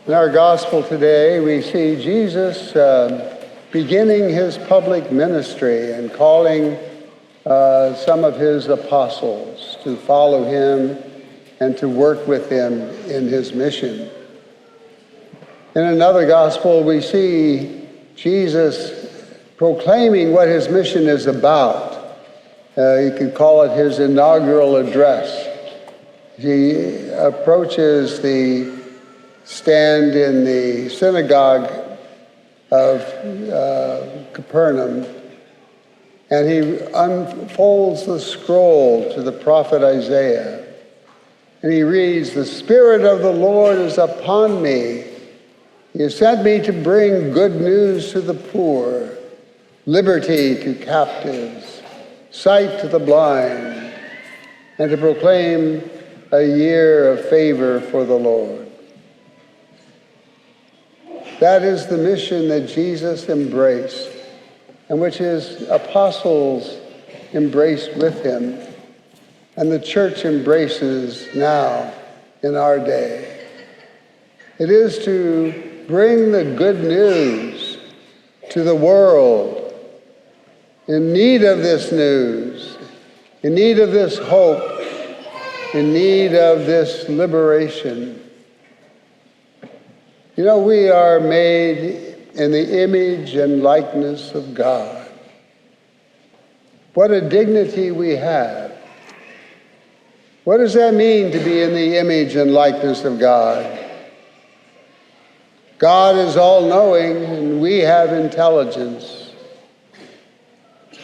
In our gospel today, we see Jesus beginning his public ministry and calling some of his apostles to follow him and to work with him in his mission. In another gospel, we see Jesus proclaiming what his mission is about. You could call it his inaugural address. He approaches the stand in the synagogue of Capernaum, and he unfolds the scroll to the prophet Isaiah. And he reads, "The Spirit of the Lord is upon me. He has sent me to bring good news to the poor, liberty to captives, sight to the blind, and to proclaim a year of favor for the Lord." That is the mission that Jesus embraced and which his apostles embraced with him, and the church embraces now in our day. It is to bring the good news to the world in need of this news, in need of this hope, in need of this liberation. You know, we are made in the image and likeness of God. What a dignity we have. What does that mean to be in the image and likeness of God? God is all-knowing and we have intelligence.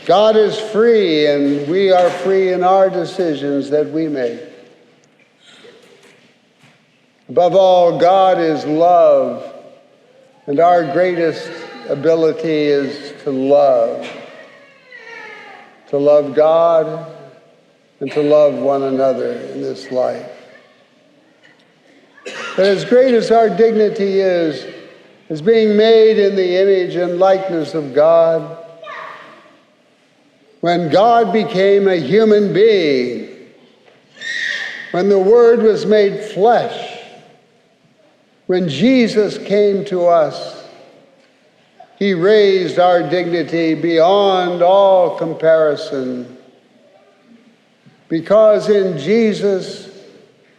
God is free and we are free in our decisions that we make. Above all, God is love, and our greatest ability is to love God and to love one another in this life. But as great as our dignity is, as being made in the image and likeness of God, when God became a human being, when the Word was made flesh, when Jesus came to us, he raised our dignity beyond all comparison. Because in Jesus,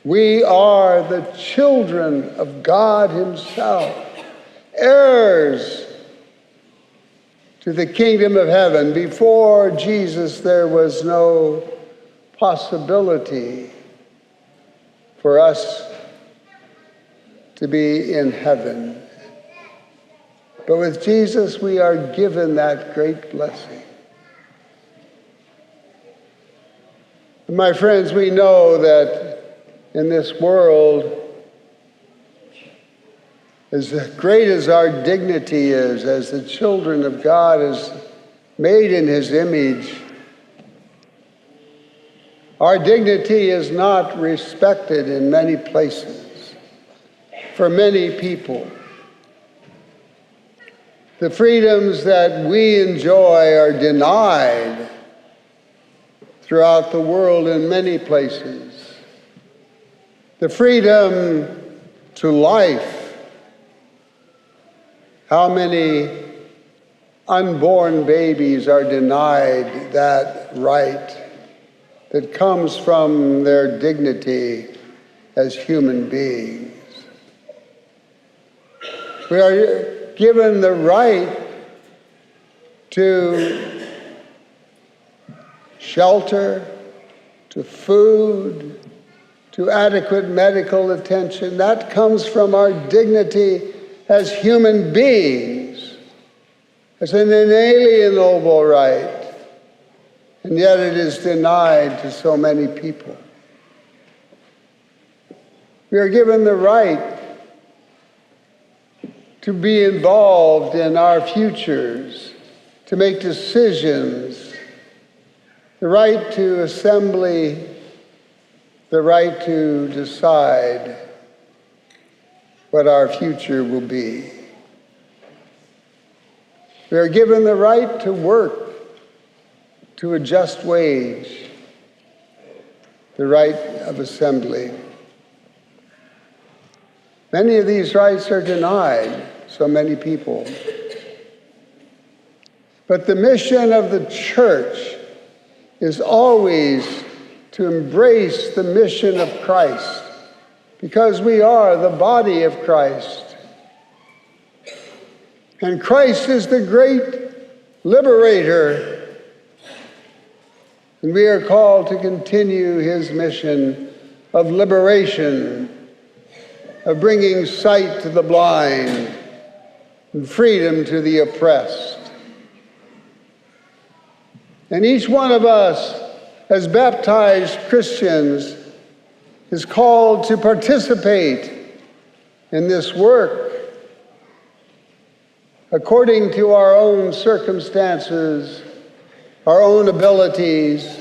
we are the children of God himself, heirs to the kingdom of heaven. Before Jesus, there was no possibility for us to be in heaven. But with Jesus, we are given that great blessing. And my friends, we know that in this world, as great as our dignity is, as the children of God, as made in his image, our dignity is not respected in many places. For many people, the freedoms that we enjoy are denied throughout the world in many places. The freedom to life. How many unborn babies are denied that right that comes from their dignity as human beings? We are given the right to shelter, to food, to adequate medical attention. That comes from our dignity as human beings, as an inalienable right, and yet it is denied to so many people. We are given the right to be involved in our futures, to make decisions, the right to assembly, the right to decide what our future will be. We are given the right to work to a just wage, the right of assembly. Many of these rights are denied so many people. But the mission of the church is always to embrace the mission of Christ, because we are the body of Christ. And Christ is the great liberator. And we are called to continue his mission of liberation, of bringing sight to the blind and freedom to the oppressed. And each one of us, as baptized Christians, is called to participate in this work according to our own circumstances, our own abilities,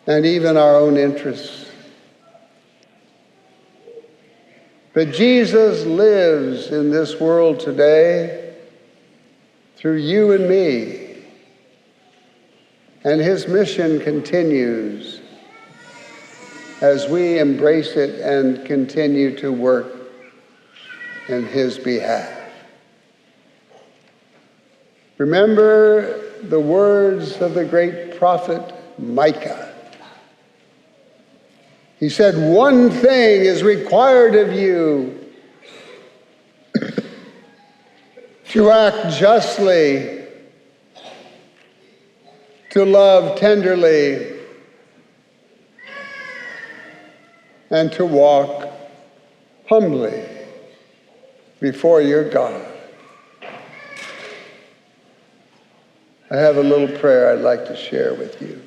and even our own interests. But Jesus lives in this world today through you and me. And his mission continues as we embrace it and continue to work in his behalf. Remember the words of the great prophet Micah. He said, "One thing is required of you, to act justly, to love tenderly, and to walk humbly before your God." I have a little prayer I'd like to share with you.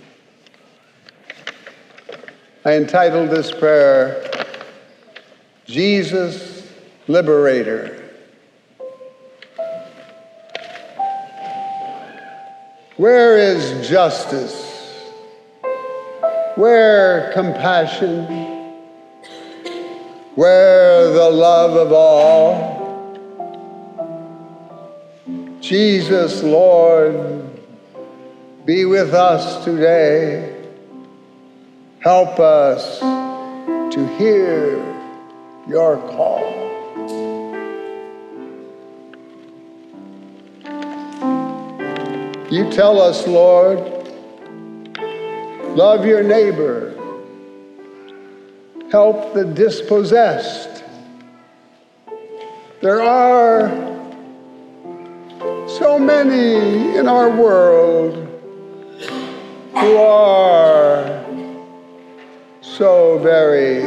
I entitled this prayer, Jesus Liberator. Where is justice? Where compassion? Where the love of all? Jesus, Lord, be with us today. Help us to hear your call. You tell us, Lord, love your neighbor, help the dispossessed. There are so many in our world who are so very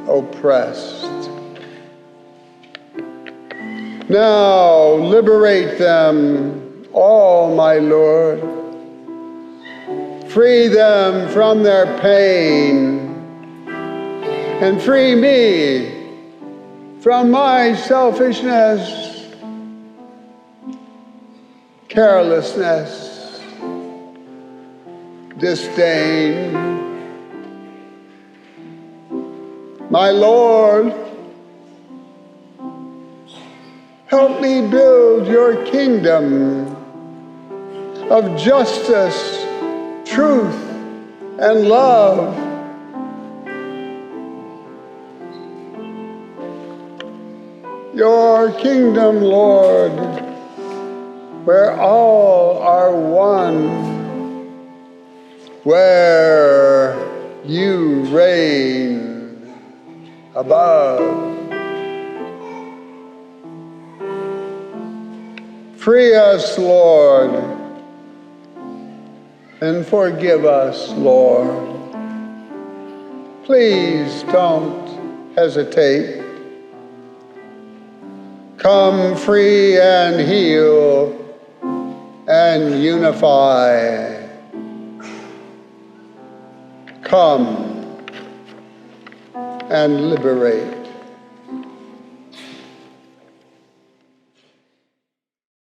oppressed. Now liberate them all, my Lord. Free them from their pain, and free me from my selfishness, carelessness, disdain. My Lord, help me build your kingdom of justice, truth, and love. Your kingdom, Lord, where all are one, where you reign above. Free us, Lord, and forgive us, Lord. Please don't hesitate. Come free and heal and unify. Come and liberate.